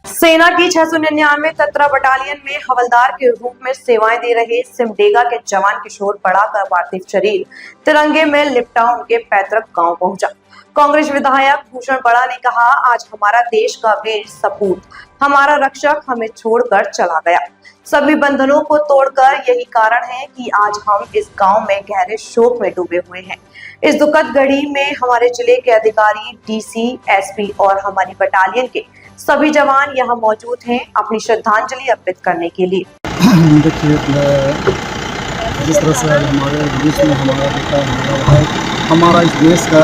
सेना की 699 तत्रा बटालियन में हवलदार के रूप में सेवाएं दे रहे सिमडेगा के जवान किशोर बड़ा का पार्थिव शरीर तिरंगे में लिपटा उनके पैतृक गांव पहुंचा। कांग्रेस विधायक भूषण बड़ा ने कहा, आज हमारा देश का वीर सपूत, हमारा रक्षक हमें छोड़कर चला गया। सभी बंधनों को तोड़कर यही कारण है कि आज हम इस गांव में गहरे शोक में डूबे हुए हैं। इस दुखद घड़ी में हमारे जिले के अधिकारी, डीसी, एसपी और हमारी बटालियन के सभी जवान यहाँ मौजूद हैं अपनी श्रद्धांजलि अर्पित करने के लिए। देखिए, जिस तरह से हमारे बीच में हमारा बेटा, हमारा भाई, हमारा इस देश का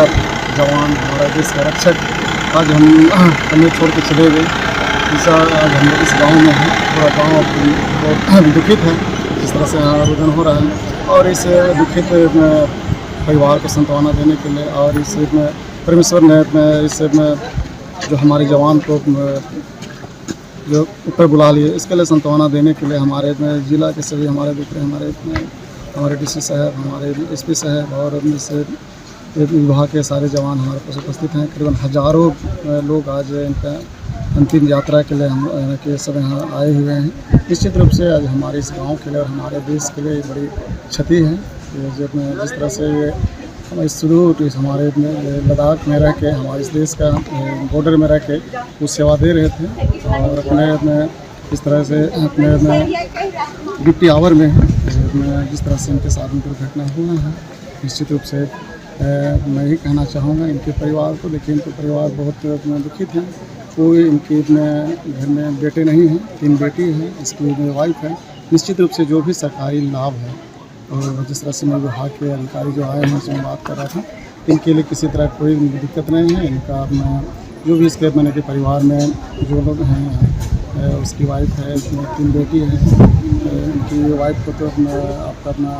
जवान, हमारा देश का रक्षक आज हमें छोड़ के चले गए। ऐसा आज हम इस गांव में हैं, पूरा गांव बहुत दुखित है जिस तरह से यहाँ रुदन हो रहा है। और इस दुखित परिवार को सांत्वना देने के लिए और इस परमेश्वर ने इस जो हमारे जवान को जो ऊपर बुला लिए, इसके लिए सांत्वना देने के लिए हमारे जिला के सभी हमारे दूसरे हमारे डीसी साहब, हमारे एसपी साहब और इस विभाग के सारे जवान हमारे पास उपस्थित हैं। करीबन हज़ारों लोग आज इनका अंतिम यात्रा के लिए हम के सब यहाँ आए हुए हैं। निश्चित रूप से आज हमारे इस गांव के लिए और हमारे देश के लिए बड़ी क्षति है। जिस तरह से ये हमारे शुरू हमारे लद्दाख में रह के, हमारे इस देश का बॉर्डर में रह के वो सेवा दे रहे थे और अपने इस तरह से अपने ड्यूटी आवर में जिस तरह से इनके साथ दुर्घटना हुआ है, निश्चित रूप से मैं ही कहना चाहूँगा इनके परिवार को। देखिए, इनके परिवार बहुत दुखित हैं। कोई इनके घर में बेटे नहीं हैं, 3 बेटी हैं, इसकी वाइफ है। निश्चित रूप से जो भी सरकारी लाभ है और जिस तरह से मैं विभाग के अधिकारी जो आए हैं उससे मैं बात कर रहा था, इनके लिए किसी तरह कोई दिक्कत नहीं है। इनका जो भी इसके मैंने के परिवार में जो लोग हैं, उसकी वाइफ है, उसमें 3 बेटी है। इनकी वाइफ को तो अपना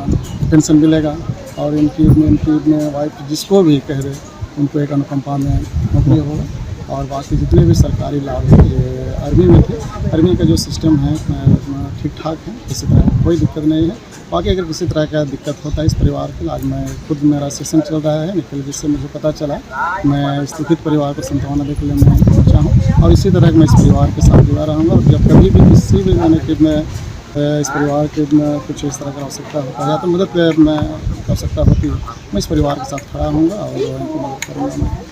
पेंशन मिलेगा और इनकी वाइफ जिसको भी कह दे उनको एक अनुकंपा में नौकरी होगा। और बाकी जितने भी सरकारी लाभ हैं ये आर्मी में थे। आर्मी का जो सिस्टम है ठीक ठाक है, किसी तरह कोई दिक्कत नहीं है। बाकी अगर किसी तरह का दिक्कत होता है इस परिवार के, आज मैं खुद मेरा सेशन चल रहा है निकल, जिससे मुझे पता चला मैं इस दुखित परिवार को सांत्वना देने के लिए मैं पहुँचा हूँ और इसी तरह मैं इस परिवार के साथ जुड़ा रहूँगा। और जब कभी भी किसी भी इस परिवार के कुछ इस तरह का आवश्यकता होता है या तो मदद में आवश्यकता होती है, मैं इस परिवार के साथ खड़ा हूँगा और इनकी मदद करूँगा।